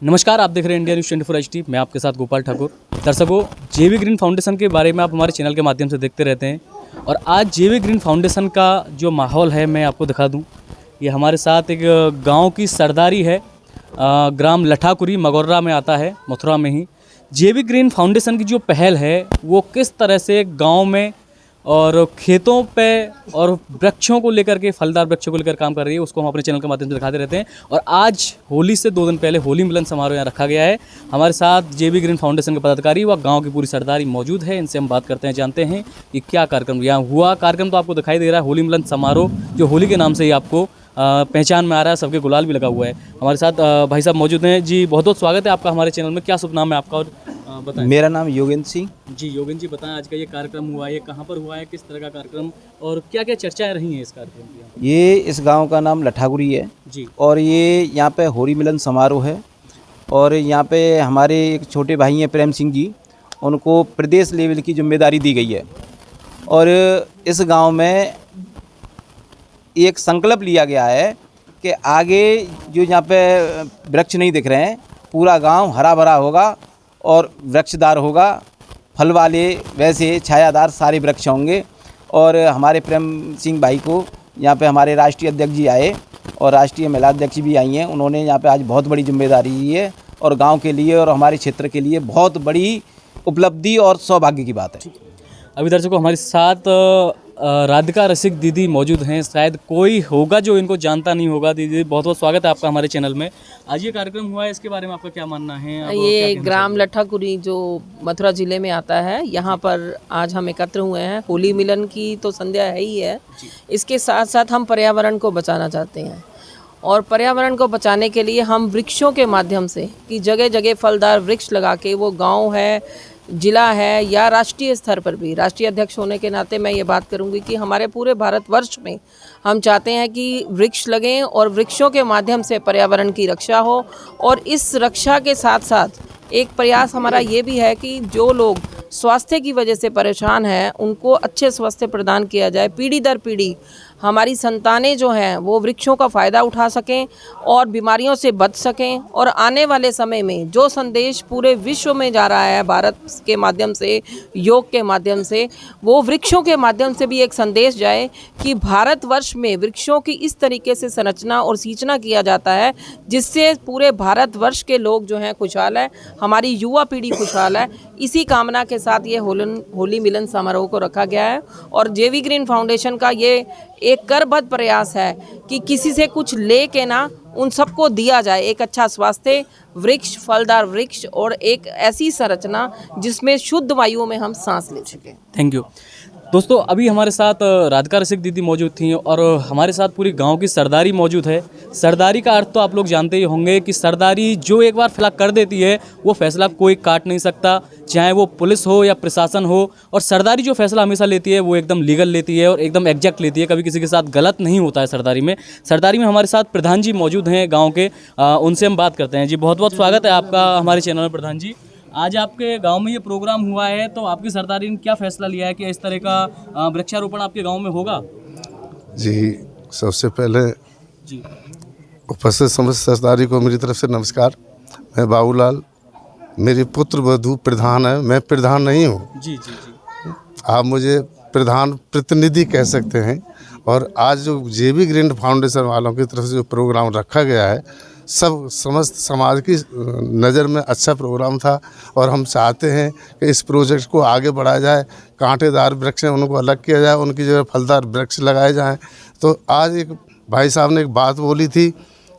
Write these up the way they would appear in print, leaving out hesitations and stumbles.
नमस्कार, आप देख रहे हैं इंडिया न्यूज़ 24 HD। मैं आपके साथ गोपाल ठाकुर। दर्शकों, जेवी ग्रीन फाउंडेशन के बारे में आप हमारे चैनल के माध्यम से देखते रहते हैं और आज जेवी ग्रीन फाउंडेशन का जो माहौल है मैं आपको दिखा दूं। ये हमारे साथ एक गांव की सरदारी है, ग्राम लठाकुरी मगोर्रा में आता है, मथुरा में ही। जेवी ग्रीन फाउंडेशन की जो पहल है वो किस तरह से गाँव में और खेतों पे और वृक्षों को लेकर के, फलदार वृक्षों को लेकर काम कर रही है, उसको हम अपने चैनल के माध्यम से दिखाते रहते हैं। और आज होली से 2 दिन पहले होली मिलन समारोह यहाँ रखा गया है। हमारे साथ जेवी ग्रीन फाउंडेशन के पदाधिकारी व गांव की पूरी सरदारी मौजूद है। इनसे हम बात करते हैं, जानते हैं कि क्या कार्यक्रम यहाँ हुआ। कार्यक्रम तो आपको दिखाई दे रहा है, होली मिलन समारोह, जो होली के नाम से ही आपको पहचान में आ रहा है, सबके गुलाल भी लगा हुआ है। हमारे साथ भाई साहब मौजूद हैं। जी, बहुत बहुत स्वागत है आपका हमारे चैनल में। क्या शुभ नाम है आपका और बताएं। मेरा नाम योगेंद्र सिंह। जी योगेंद्र जी, बताएं आज का ये कार्यक्रम हुआ है, ये कहाँ पर हुआ है, किस तरह का कार्यक्रम और क्या क्या चर्चाएं रही हैं इस कार्यक्रम की? ये इस गांव का नाम लठाकुरी है जी। और ये यहाँ पे होली मिलन समारोह है और यहाँ पे हमारे एक छोटे भाई हैं प्रेम सिंह जी, उनको प्रदेश लेवल की जिम्मेदारी दी गई है। और इस गांव में एक संकल्प लिया गया है कि आगे जो यहाँ पे वृक्ष नहीं दिख रहे हैं, पूरा गांव हरा भरा होगा और वृक्षदार होगा, फल वाले वैसे छायादार सारे वृक्ष होंगे। और हमारे प्रेम सिंह भाई को यहाँ पे हमारे राष्ट्रीय अध्यक्ष जी आए और राष्ट्रीय महिला अध्यक्ष भी आई हैं। उन्होंने यहाँ पे आज बहुत बड़ी जिम्मेदारी ली है और गांव के लिए और हमारे क्षेत्र के लिए बहुत बड़ी उपलब्धि और सौभाग्य की बात है। अभी दर्शकों, हमारे साथ राधिका रसिक दीदी मौजूद हैं। शायद कोई होगा जो इनको जानता नहीं होगा। दीदी, बहुत बहुत स्वागत है आपका हमारे चैनल में। आज ये कार्यक्रम हुआ है, इसके बारे में आपका क्या मानना है? ये ग्राम लठाकुरी जो मथुरा जिले में आता है, यहाँ पर आज हम एकत्र हुए हैं। होली मिलन की तो संध्या है ही है, इसके साथ साथ हम पर्यावरण को बचाना चाहते हैं और पर्यावरण को बचाने के लिए हम वृक्षों के माध्यम से कि जगह जगह फलदार वृक्ष लगा के, वो गांव है, जिला है या राष्ट्रीय स्तर पर भी, राष्ट्रीय अध्यक्ष होने के नाते मैं ये बात करूंगी कि हमारे पूरे भारतवर्ष में हम चाहते हैं कि वृक्ष लगें और वृक्षों के माध्यम से पर्यावरण की रक्षा हो। और इस रक्षा के साथ साथ एक प्रयास हमारा ये भी है कि जो लोग स्वास्थ्य की वजह से परेशान हैं उनको अच्छे स्वास्थ्य प्रदान किया जाए। पीढ़ी दर पीढ़ी हमारी संतानें जो हैं वो वृक्षों का फ़ायदा उठा सकें और बीमारियों से बच सकें। और आने वाले समय में जो संदेश पूरे विश्व में जा रहा है भारत के माध्यम से, योग के माध्यम से, वो वृक्षों के माध्यम से भी एक संदेश जाए कि भारतवर्ष में वृक्षों की इस तरीके से संरचना और सींचना किया जाता है जिससे पूरे भारतवर्ष के लोग जो हैं खुशहाल है, हमारी युवा पीढ़ी खुशहाल है। इसी कामना के साथ ये होली मिलन समारोह को रखा गया है। और जेवी ग्रीन फाउंडेशन का ये एक करबद्ध प्रयास है कि किसी से कुछ ले के ना उन सबको दिया जाए एक अच्छा स्वास्थ्य, वृक्ष, फलदार वृक्ष और एक ऐसी संरचना जिसमें शुद्ध वायु में हम सांस ले सकें। Thank you. दोस्तों, अभी हमारे साथ राधिका रसिक दीदी मौजूद थी और हमारे साथ पूरी गांव की सरदारी मौजूद है। सरदारी का अर्थ तो आप लोग जानते ही होंगे कि सरदारी जो एक बार फैसला कर देती है वो फैसला कोई काट नहीं सकता, चाहे वो पुलिस हो या प्रशासन हो। और सरदारी जो फैसला हमेशा लेती है वो एकदम लीगल लेती है और एकदम एग्जैक्ट लेती है, कभी किसी के साथ गलत नहीं होता है सरदारी में। सरदारी में हमारे साथ प्रधान जी मौजूद हैं गाँव के, उनसे हम बात करते हैं। जी, बहुत बहुत स्वागत है आपका हमारे चैनल में। प्रधान जी, आज आपके गांव में ये प्रोग्राम हुआ है तो आपकी सरदारी ने क्या फैसला लिया है कि इस तरह का वृक्षारोपण आपके गांव में होगा? जी, सबसे पहले जी उपस्थित समस्त सरदारी को मेरी तरफ से नमस्कार। मैं बाबूलाल, मेरी पुत्र वधू प्रधान है, मैं प्रधान नहीं हूँ। जी जी जी आप मुझे प्रधान प्रतिनिधि कह सकते हैं। और आज जो जेवी ग्रीन फाउंडेशन वालों की तरफ से जो प्रोग्राम रखा गया है, सब समस्त समाज की नज़र में अच्छा प्रोग्राम था और हम चाहते हैं कि इस प्रोजेक्ट को आगे बढ़ाया जाए। कांटेदार वृक्ष हैं उनको अलग किया जाए, उनकी जगह फलदार वृक्ष लगाए जाएं। तो आज एक भाई साहब ने एक बात बोली थी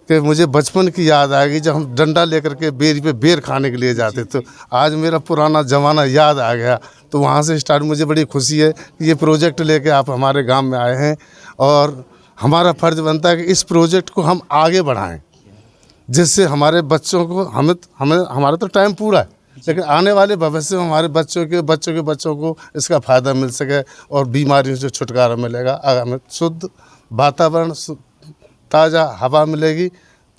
कि मुझे बचपन की याद आ गई जब हम डंडा लेकर के बेर पे बेर खाने के लिए जाते। तो आज मेरा पुराना ज़माना याद आ गया। तो वहाँ से स्टार्ट मुझे बड़ी खुशी है कि ये प्रोजेक्ट लेके आप हमारे गाँव में आए हैं और हमारा फ़र्ज़ बनता है कि इस प्रोजेक्ट को हम आगे बढ़ाएँ जिससे हमारे बच्चों को हमें हमारा तो टाइम पूरा है, लेकिन आने वाले भविष्य में हमारे बच्चों को इसका फ़ायदा मिल सके और बीमारियों से छुटकारा मिलेगा। अगर हमें शुद्ध वातावरण, ताज़ा हवा मिलेगी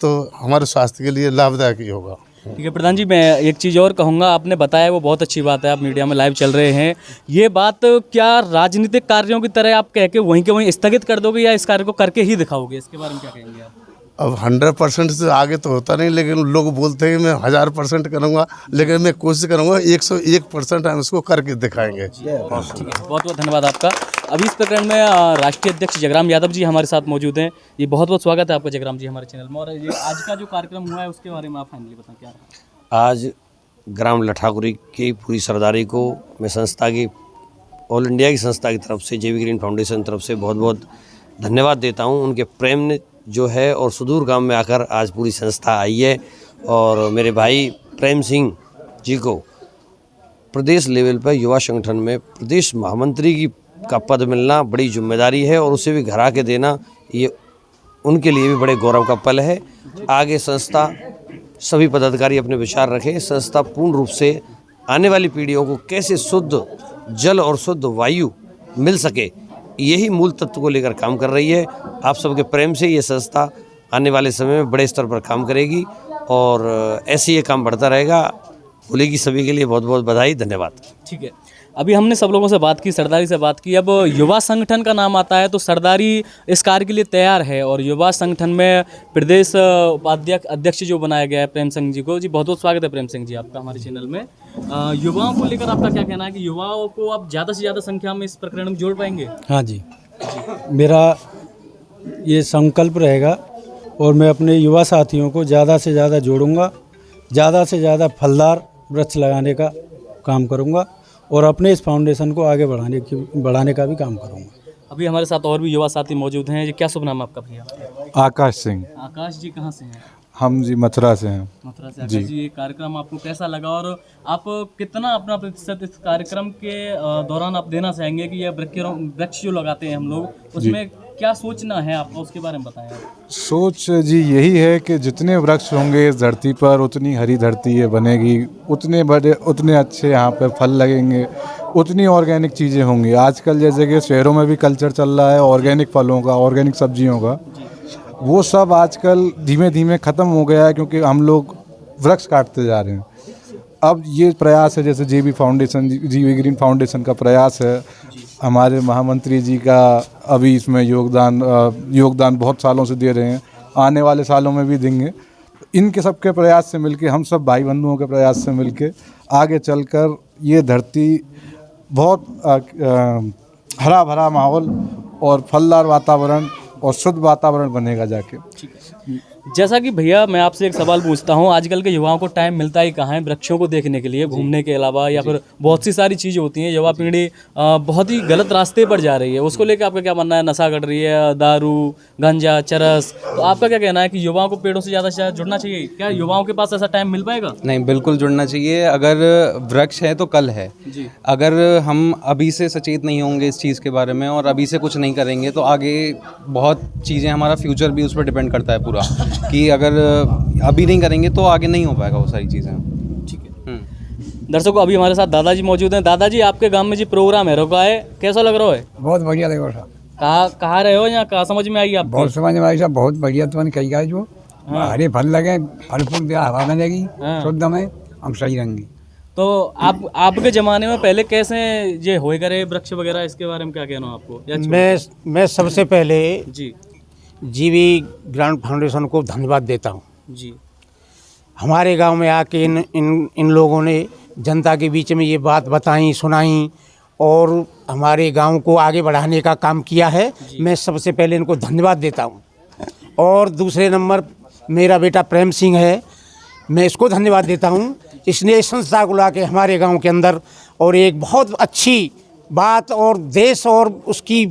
तो हमारे स्वास्थ्य के लिए लाभदायक ही होगा। ठीक है प्रधान जी, मैं एक चीज़ और कहूँगा। आपने बताया वो बहुत अच्छी बात है, आप मीडिया में लाइव चल रहे हैं। ये बात क्या राजनीतिक कार्यों की तरह आप कह के वहीं के वहीं स्थगित कर दोगे या इस कार्य को करके ही दिखाओगे? इसके बारे में क्या कहेंगे आप? अब 100% से आगे तो होता नहीं, लेकिन लोग बोलते हैं कि मैं 1000% करूँगा, लेकिन मैं कोशिश करूँगा 101% हम इसको करके दिखाएंगे। ठीक है, बहुत बहुत धन्यवाद आपका। अभी इस प्रकरण में राष्ट्रीय अध्यक्ष जगराम यादव जी हमारे साथ मौजूद हैं। ये बहुत बहुत स्वागत है आपका जगराम जी हमारे चैनल में। और ये आज का जो कार्यक्रम हुआ है उसके बारे में आप फाइनली बताएं क्या रहा? आज ग्राम लठाकुरी की पूरी सरदारी को मैं संस्था की, ऑल इंडिया की संस्था की तरफ से, जेवी ग्रीन फाउंडेशन की तरफ से बहुत बहुत धन्यवाद देता हूं। उनके प्रेम ने जो है और सुदूर गांव में आकर आज पूरी संस्था आई है। और मेरे भाई प्रेम सिंह जी को प्रदेश लेवल पर युवा संगठन में प्रदेश महामंत्री का पद मिलना बड़ी जिम्मेदारी है, और उसे भी घर आके देना ये उनके लिए भी बड़े गौरव का पल है। आगे संस्था सभी पदाधिकारी अपने विचार रखें। संस्था पूर्ण रूप से आने वाली पीढ़ियों को कैसे शुद्ध जल और शुद्ध वायु मिल सके, यही मूल तत्व को लेकर काम कर रही है। आप सबके प्रेम से ये संस्था आने वाले समय में बड़े स्तर पर काम करेगी और ऐसे ये काम बढ़ता रहेगा। होली की सभी के लिए बहुत बहुत बधाई, धन्यवाद। ठीक है, अभी हमने सब लोगों से बात की, सरदारी से बात की। अब युवा संगठन का नाम आता है तो सरदारी इस कार्य के लिए तैयार है। और युवा संगठन में प्रदेश उपाध्यक्ष अध्यक्ष जो बनाया गया है प्रेम सिंह जी को, जी बहुत बहुत स्वागत है प्रेम सिंह जी आपका हमारे चैनल में। युवाओं को लेकर आपका क्या कहना है कि युवाओं को आप ज़्यादा से ज़्यादा संख्या में इस प्रकरण में जोड़ पाएंगे? हाँ जी, मेरा ये संकल्प रहेगा और मैं अपने युवा साथियों को ज़्यादा से ज़्यादा जोड़ूंगा, ज़्यादा से ज़्यादा फलदार वृक्ष लगाने का काम करूंगा और अपने इस फाउंडेशन को आगे बढ़ाने का भी काम करूंगा। अभी हमारे साथ और भी युवा साथी मौजूद हैं। जी क्या शुभ नाम है आपका भैया? आकाश सिंह। आकाश जी कहाँ से हैं? हम जी मथुरा से हैं। मथुरा से। आकाश जी, ये कार्यक्रम आपको कैसा लगा और आप कितना अपना प्रतिशत इस कार्यक्रम के दौरान आप देना चाहेंगे कि यह वृक्ष जो लगाते हैं हम लोग, उसमें क्या सोचना है आपका, उसके बारे में बताएं। सोच जी यही है कि जितने वृक्ष होंगे इस धरती पर उतनी हरी धरती ये बनेगी, उतने बड़े उतने अच्छे यहाँ पे फल लगेंगे, उतनी ऑर्गेनिक चीज़ें होंगी। आजकल जैसे कि शहरों में भी कल्चर चल रहा है ऑर्गेनिक फलों का, ऑर्गेनिक सब्जियों का, वो सब आजकल धीमे धीमे ख़त्म हो गया है क्योंकि हम लोग वृक्ष काटते जा रहे हैं। अब ये प्रयास है, जैसे जेवी जेवी ग्रीन फाउंडेशन का प्रयास है, हमारे महामंत्री जी का अभी इसमें योगदान बहुत सालों से दे रहे हैं, आने वाले सालों में भी देंगे। इनके सबके प्रयास से मिलके, हम सब भाई बंधुओं के प्रयास से मिलके आगे चलकर ये धरती बहुत हरा भरा माहौल और फलदार वातावरण और शुद्ध वातावरण बनेगा जाके। जैसा कि भैया मैं आपसे एक सवाल पूछता हूँ, आजकल के युवाओं को टाइम मिलता ही कहाँ है वृक्षों को देखने के लिए, घूमने के अलावा, या फिर बहुत सी सारी चीज़ें होती हैं। युवा पीढ़ी बहुत ही गलत रास्ते पर जा रही है, उसको लेकर आपका क्या मानना है? नशा कर रही है, दारू, गांजा, चरस, तो आपका क्या कहना है कि युवाओं को पेड़ों से ज़्यादा जुड़ना चाहिए? क्या युवाओं के पास ऐसा टाइम मिल पाएगा? नहीं, बिल्कुल जुड़ना चाहिए। अगर वृक्ष है तो कल है। अगर हम अभी से सचेत नहीं होंगे इस चीज़ के बारे में और अभी से कुछ नहीं करेंगे तो आगे बहुत चीज़ें, हमारा फ्यूचर भी उस पर डिपेंड करता है पूरा, कि अगर अभी नहीं करेंगे तो आगे नहीं हो पाएगा वो सारी चीज़ें। ठीक है। दर्शकों, अभी हमारे साथ दादाजी मौजूद हैं। दादाजी, आपके गांव में जी प्रोग्राम है रोका है, कैसा लग रहा है? बहुत बढ़िया लग रहा था। कहाँ रहे हो या कहाँ समझ में आई आपको? बहुत समझ में आई साहब, बहुत बढ़िया। तुमने कही गया जो हरे फल लगे, फल फूल दिया, हवा मिलेगी शुद्ध में, हम सही रहेंगे। तो आपके ज़माने में पहले कैसे ये होए करे वृक्ष वगैरह, इसके बारे में क्या कहना है आपको? मैं सबसे पहले जी जीवी ग्रांड फाउंडेशन को धन्यवाद देता हूँ जी। हमारे गांव में आके इन लोगों ने जनता के बीच में ये बात बताई, सुनाई और हमारे गांव को आगे बढ़ाने का काम किया है। मैं सबसे पहले इनको धन्यवाद देता हूँ। और दूसरे नंबर मेरा बेटा प्रेम सिंह है, मैं इसको धन्यवाद देता हूँ। इसने इस संस्था को ला के हमारे गाँव के अंदर और एक बहुत अच्छी बात और देश और उसकी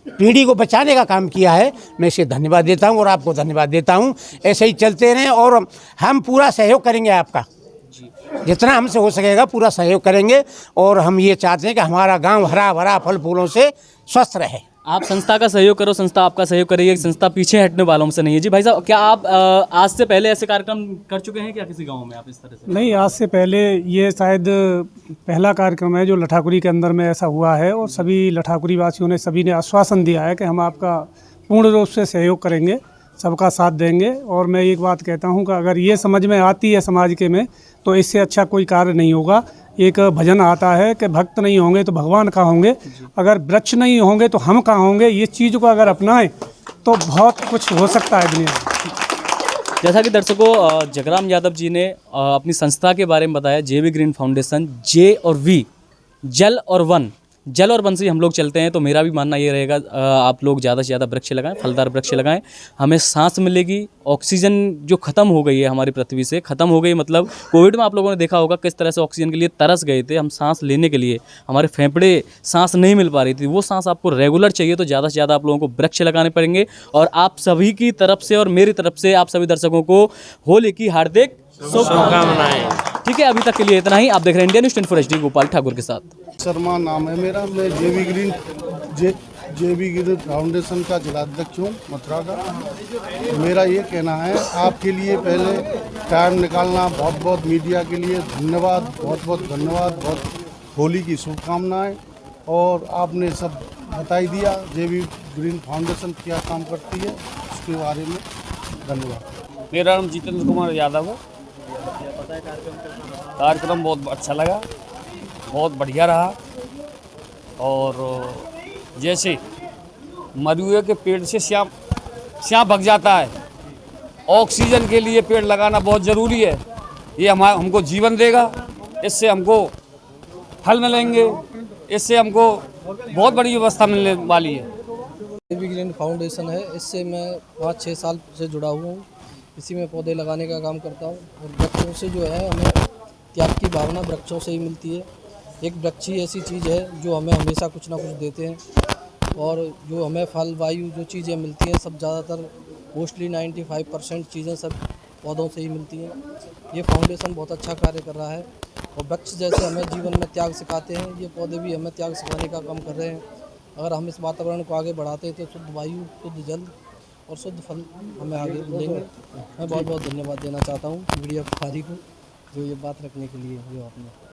पीढ़ी को बचाने का काम किया है। मैं इसे धन्यवाद देता हूं और आपको धन्यवाद देता हूं। ऐसे ही चलते रहें और हम पूरा सहयोग करेंगे आपका, जितना हमसे हो सकेगा पूरा सहयोग करेंगे। और हम ये चाहते हैं कि हमारा गांव हरा भरा फल फूलों से स्वस्थ रहे। आप संस्था का सहयोग करो, संस्था आपका सहयोग करेगी। संस्था पीछे हटने वालों से नहीं है। जी भाई साहब, क्या आप आज से पहले ऐसे कार्यक्रम कर चुके हैं क्या किसी गांव में आप इस तरह से? नहीं, आज से पहले ये शायद पहला कार्यक्रम है जो लठाकुरी के अंदर में ऐसा हुआ है। और सभी लठाकुरी वासियों ने सभी ने आश्वासन दिया है कि हम आपका पूर्ण रूप से सहयोग करेंगे, सबका साथ देंगे। और मैं एक बात कहता हूं कि अगर ये समझ में आती है समाज के में, तो इससे अच्छा कोई कार्य नहीं होगा। एक भजन आता है कि भक्त नहीं होंगे तो भगवान कहाँ होंगे, अगर वृक्ष नहीं होंगे तो हम कहाँ होंगे। ये चीज़ को अगर अपनाएं तो बहुत कुछ हो सकता है दुनिया में। जैसा कि दर्शकों जगराम यादव जी ने अपनी संस्था के बारे में बताया, जेवी ग्रीन फाउंडेशन, जे और वी, जल और वन, जल और वन से हम लोग चलते हैं। तो मेरा भी मानना ये रहेगा, आप लोग ज़्यादा से ज़्यादा वृक्ष लगाएं, फलदार वृक्ष लगाएं, हमें सांस मिलेगी। ऑक्सीजन जो ख़त्म हो गई है हमारी पृथ्वी से, ख़त्म हो गई मतलब कोविड में आप लोगों ने देखा होगा किस तरह से ऑक्सीजन के लिए तरस गए थे हम, सांस लेने के लिए हमारे फेफड़े सांस नहीं मिल पा रही थी, वो सांस आपको रेगुलर चाहिए। तो ज़्यादा से ज़्यादा आप लोगों को वृक्ष लगाने पड़ेंगे। और आप सभी की तरफ से और मेरी तरफ से आप सभी दर्शकों को होली की हार्दिक शुभकामनाएं। ठीक है, अभी तक के लिए इतना ही। आप देख रहे हैं India news 24 HD, Gopal Thakur के साथ। शर्मा नाम है मेरा, मैं जेवी ग्रीन फाउंडेशन का जिलाध्यक्ष हूँ मथुरा का। मेरा ये कहना है, आपके लिए पहले टाइम निकालना, बहुत बहुत मीडिया के लिए धन्यवाद, बहुत बहुत धन्यवाद, बहुत होली की शुभकामनाएं। और आपने सब बताई दिया जेवी ग्रीन फाउंडेशन क्या काम करती है उसके बारे में। धन्यवाद। मेरा नाम जितेंद्र कुमार यादव है। कार्यक्रम बहुत अच्छा लगा, बहुत बढ़िया रहा। और जैसे मरुए के पेड़ से श्याम भग जाता है, ऑक्सीजन के लिए पेड़ लगाना बहुत ज़रूरी है। ये हमको जीवन देगा, इससे हमको फल मिलेंगे, इससे हमको बहुत बड़ी व्यवस्था मिलने वाली है। जेवी ग्रीन फाउंडेशन है, इससे मैं 5-6 साल से जुड़ा हुआ हूँ। इसी में पौधे लगाने का काम करता हूँ। और वृक्षों से जो है हमें त्याग की भावना वृक्षों से ही मिलती है। एक वृक्ष ही ऐसी चीज़ है जो हमें हमेशा कुछ ना कुछ देते हैं। और जो हमें फल, वायु, जो चीज़ें मिलती हैं सब ज़्यादातर मोस्टली 95% चीज़ें सब पौधों से ही मिलती हैं। ये फाउंडेशन बहुत अच्छा कार्य कर रहा है। और वृक्ष जैसे हमें जीवन में त्याग सिखाते हैं, ये पौधे भी हमें त्याग सिखाने का काम कर रहे हैं। अगर हम इस वातावरण को आगे बढ़ाते हैं तो शुद्ध वायु, शुद्ध जल और शुद्ध फल हमें आगे मिलेंगे। मैं बहुत बहुत धन्यवाद देना चाहता हूँ मीडिया प्रभारी को, जो ये बात रखने के लिए हुआ आपने।